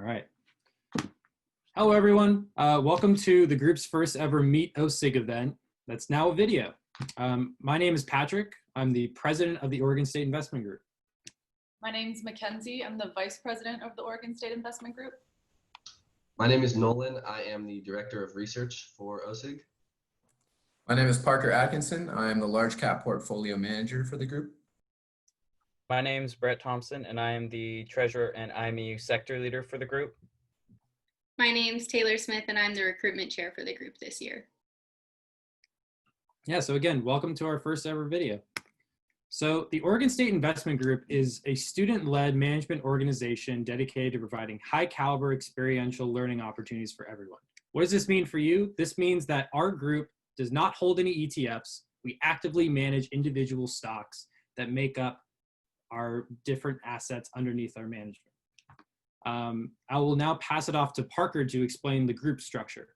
right. Hello, everyone. Welcome to the group's first ever Meet OSIG event that's now a video. My name is Patrick. I'm the president of the Oregon State Investment Group. My name is Mackenzie. I'm the vice president of the Oregon State Investment Group. My name is Nolan. I am the director of research for OSIG. My name is Parker Atkinson. I am the large cap portfolio manager for the group. My name is Brett Thompson, and I am the treasurer and IMU sector leader for the group. My name's Taylor Smith, and I'm the recruitment chair for the group this year. Yeah, so again, welcome to our first ever video. So the Oregon State Investment Group is a student-led management organization dedicated to providing high caliber experiential learning opportunities for everyone. What does this mean for you? This means that our group does not hold any ETFs. We actively manage individual stocks that make up our different assets underneath our management. I will now pass it off to Parker to explain the group structure.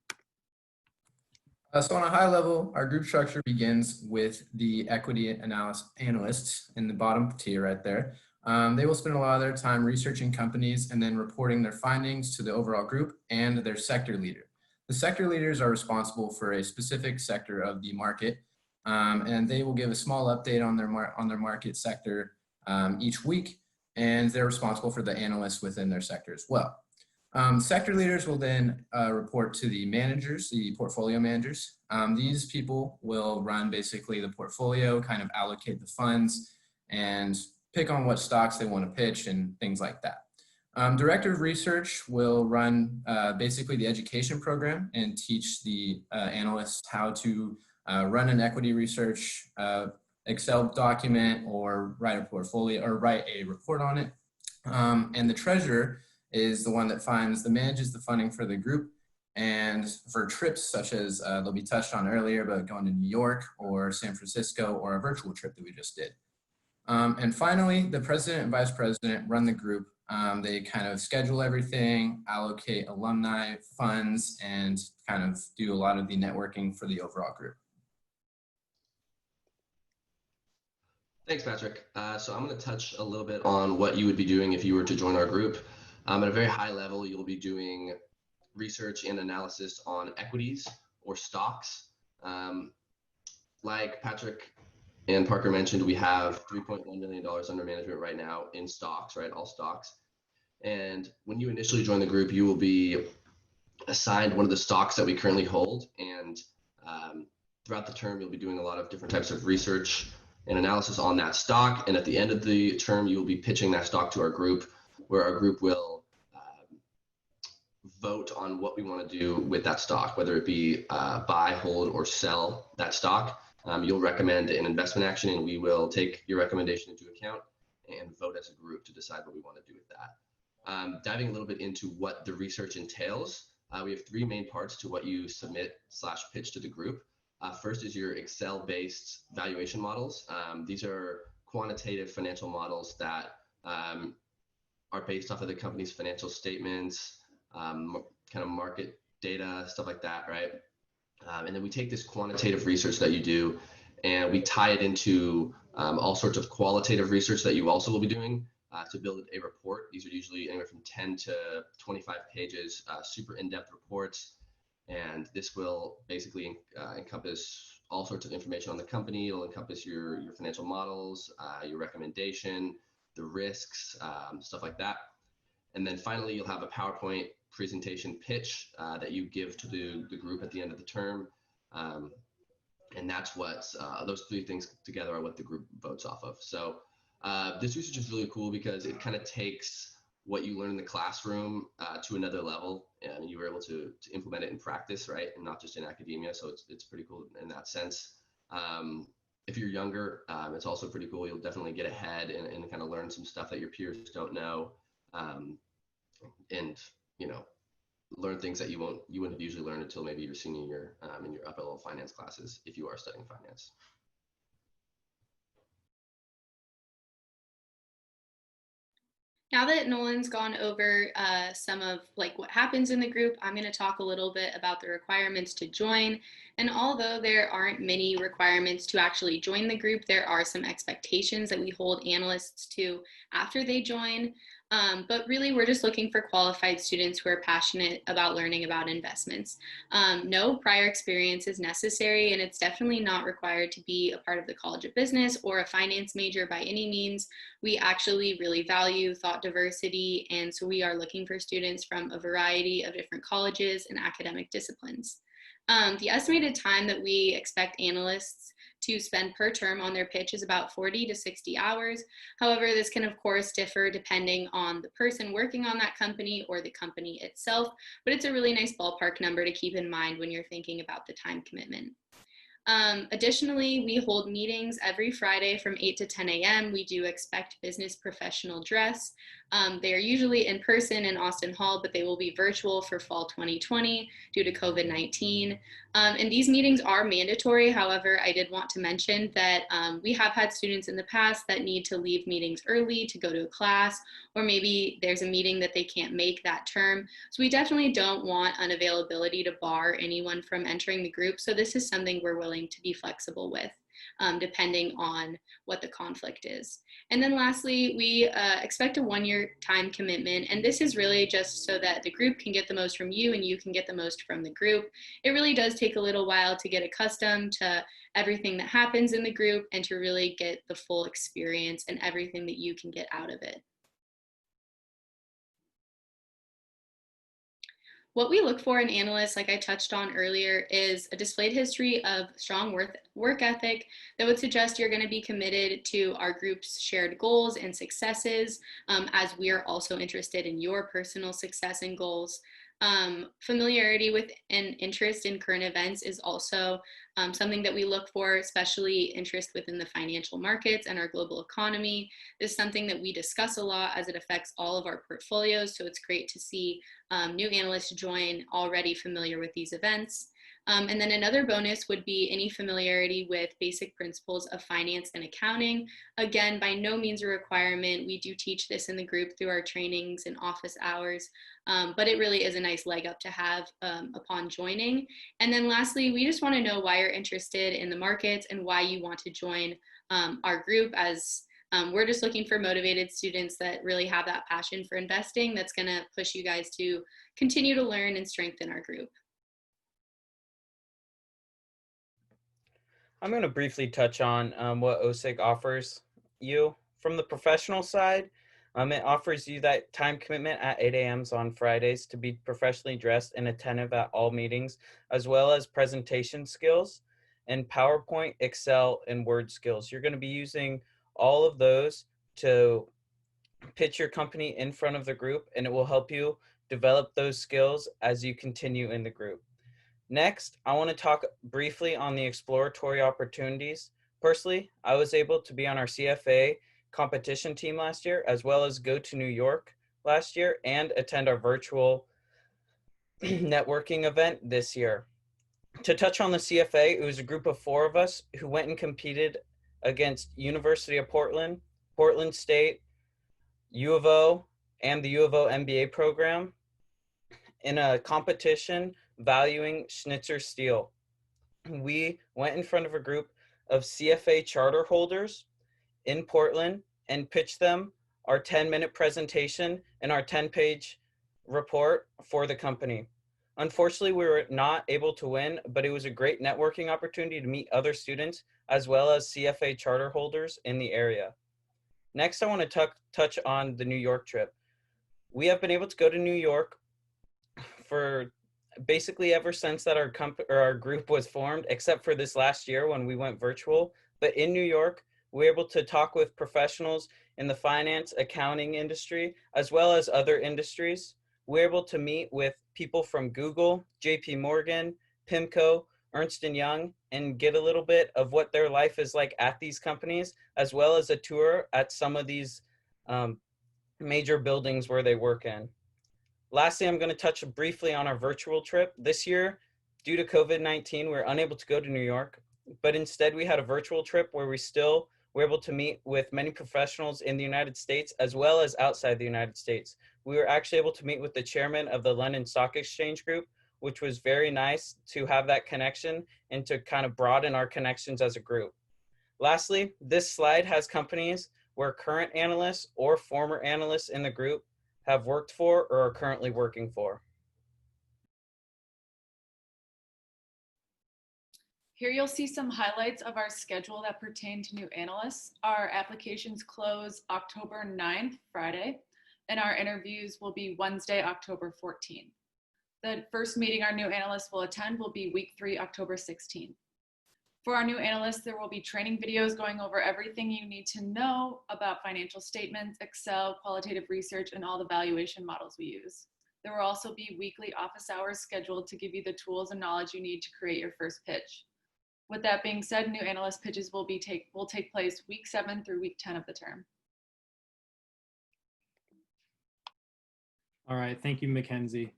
So on a high level, our group structure begins with the equity analysts in the bottom tier right there. They will spend a lot of their time researching companies and then reporting their findings to the overall group and their sector leader. The sector leaders are responsible for a specific sector of the market, and they will give a small update on their market sector each week, and they're responsible for the analysts within their sector as well. Sector leaders will then report to the managers, the portfolio managers. These people will run basically the portfolio, kind of allocate the funds, and pick on what stocks they want to pitch and things like that. Director of research will run basically the education program and teach the analysts how to run an equity research Excel document or write a portfolio or write a report on it. And the treasurer is the one that manages the funding for the group and for trips such as they'll be touched on earlier, but going to New York or San Francisco or a virtual trip that we just did. And finally, the president and vice president run the group. They kind of schedule everything, allocate alumni funds, and kind of do a lot of the networking for the overall group. Thanks, Patrick. So I'm going to touch a little bit on what you would be doing if you were to join our group. At a very high level, you'll be doing research and analysis on equities or stocks. Like Patrick and Parker mentioned, we have $3.1 million under management right now in stocks, right? All stocks. And when you initially join the group, you will be assigned one of the stocks that we currently hold. And throughout the term, you'll be doing a lot of different types of research and analysis on that stock. And at the end of the term, you will be pitching that stock to our group, where our group will vote on what we want to do with that stock, whether it be buy, hold, or sell that stock. You'll recommend an investment action, and we will take your recommendation into account and vote as a group to decide what we want to do with that. Diving a little bit into what the research entails, we have three main parts to what you submit/pitch to the group. First is your Excel-based valuation models. These are quantitative financial models that are based off of the company's financial statements, kind of market data, stuff like that, right? And then we take this quantitative research that you do and we tie it into all sorts of qualitative research that you also will be doing to build a report. These are usually anywhere from 10 to 25 pages, super in-depth reports. And this will basically encompass all sorts of information on the company. It'll encompass your financial models, your recommendation, the risks, stuff like that. And then finally, you'll have a PowerPoint presentation pitch that you give to the group at the end of the term. And that's what those three things together are what the group votes off of. So this research is really cool because it kind of takes what you learn in the classroom to another level, and you were able to implement it in practice, right? And not just in academia. So it's pretty cool in that sense. If you're younger, it's also pretty cool. You'll definitely get ahead and kind of learn some stuff that your peers don't know. And learn things that you wouldn't have usually learned until maybe your senior year in your upper level finance classes if you are studying finance. Now that Nolan's gone over some of what happens in the group, I'm going to talk a little bit about the requirements to join. And although there aren't many requirements to actually join the group, there are some expectations that we hold analysts to after they join. But really, we're just looking for qualified students who are passionate about learning about investments. No prior experience is necessary, and it's definitely not required to be a part of the College of Business or a finance major by any means. We actually really value thought diversity, and so we are looking for students from a variety of different colleges and academic disciplines. The estimated time that we expect analysts to spend per term on their pitch is about 40 to 60 hours. However, this can of course differ depending on the person working on that company or the company itself, but it's a really nice ballpark number to keep in mind when you're thinking about the time commitment. Additionally, we hold meetings every Friday from 8 to 10 a.m. We do expect business professional dress. They are usually in person in Austin Hall, but they will be virtual for fall 2020 due to COVID-19. And these meetings are mandatory. However, I did want to mention that we have had students in the past that need to leave meetings early to go to a class, or maybe there's a meeting that they can't make that term. So we definitely don't want unavailability to bar anyone from entering the group. So this is something we're willing to be flexible with, depending on what the conflict is. And then lastly, we expect a 1-year time commitment. And this is really just so that the group can get the most from you and you can get the most from the group. It really does take a little while to get accustomed to everything that happens in the group and to really get the full experience and everything that you can get out of it. What we look for in analysts, like I touched on earlier, is a displayed history of strong work ethic that would suggest you're going to be committed to our group's shared goals and successes, as we are also interested in your personal success and goals. Familiarity with and interest in current events is also something that we look for, especially interest within the financial markets and our global economy. This is something that we discuss a lot as it affects all of our portfolios, so it's great to see new analysts join already familiar with these events. And then another bonus would be any familiarity with basic principles of finance and accounting. Again, by no means a requirement. We do teach this in the group through our trainings and office hours, but it really is a nice leg up to have upon joining. And then lastly, we just want to know why you're interested in the markets and why you want to join our group, as we're just looking for motivated students that really have that passion for investing that's going to push you guys to continue to learn and strengthen our group. I'm going to briefly touch on what OSIG offers you. From the professional side, it offers you that time commitment at 8 a.m. on Fridays to be professionally dressed and attentive at all meetings, as well as presentation skills and PowerPoint, Excel, and Word skills. You're going to be using all of those to pitch your company in front of the group, and it will help you develop those skills as you continue in the group. Next, I want to talk briefly on the exploratory opportunities. Personally, I was able to be on our CFA competition team last year, as well as go to New York last year and attend our virtual networking event this year. To touch on the CFA, it was a group of 4 of us who went and competed against University of Portland, Portland State, U of O, and the U of O MBA program in a competition valuing Schnitzer steel. We went in front of a group of CFA charter holders in Portland and pitched them our 10-minute presentation and our 10-page report for the company. Unfortunately, we were not able to win, but it was a great networking opportunity to meet other students as well as CFA charter holders in the area. Next, I want to touch on the New York trip. We have been able to go to New York for basically ever since that our group was formed, except for this last year when we went virtual. But in New York, we were able to talk with professionals in the finance, accounting industry, as well as other industries. We were able to meet with people from Google, JP Morgan, PIMCO, Ernst & Young, and get a little bit of what their life is like at these companies, as well as a tour at some of these major buildings where they work in. Lastly, I'm going to touch briefly on our virtual trip. This year, due to COVID-19, we were unable to go to New York, but instead we had a virtual trip where we still were able to meet with many professionals in the United States as well as outside the United States. We were actually able to meet with the chairman of the London Stock Exchange Group, which was very nice to have that connection and to kind of broaden our connections as a group. Lastly, this slide has companies where current analysts or former analysts in the group have worked for or are currently working for. Here you'll see some highlights of our schedule that pertain to new analysts. Our applications close October 9th, Friday, and our interviews will be Wednesday, October 14th. The first meeting our new analysts will attend will be week 3, October 16th. For our new analysts, there will be training videos going over everything you need to know about financial statements, Excel, qualitative research, and all the valuation models we use. There will also be weekly office hours scheduled to give you the tools and knowledge you need to create your first pitch. With that being said, new analyst pitches will take place week 7 through week 10 of the term. All right, thank you, Mackenzie.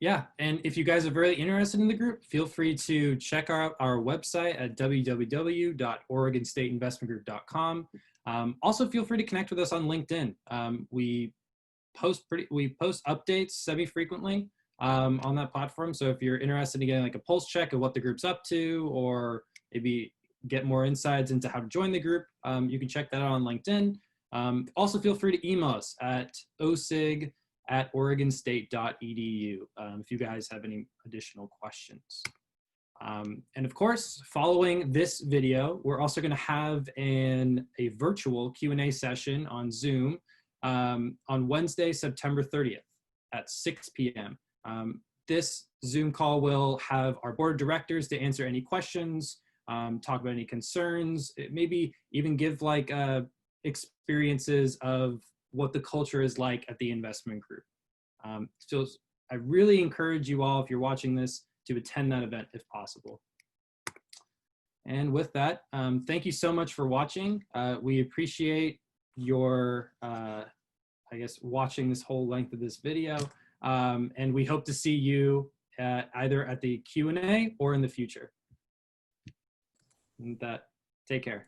Yeah, and if you guys are very interested in the group, feel free to check out our website at www.oregonstateinvestmentgroup.com. Also, feel free to connect with us on LinkedIn. We post updates semi-frequently on that platform. So if you're interested in getting like a pulse check of what the group's up to, or maybe get more insights into how to join the group, you can check that out on LinkedIn. Also, feel free to email us at osig@oregonstate.edu if you guys have any additional questions. And of course, following this video, we're also going to have a virtual Q&A session on Zoom on Wednesday, September 30th at 6 p.m. This Zoom call will have our board of directors to answer any questions, talk about any concerns, maybe even give like experiences of what the culture is like at the investment group. So I really encourage you all, if you're watching this, to attend that event if possible. And with that, thank you so much for watching. We appreciate your, watching this whole length of this video. And we hope to see you either at the Q&A or in the future. And with that, take care.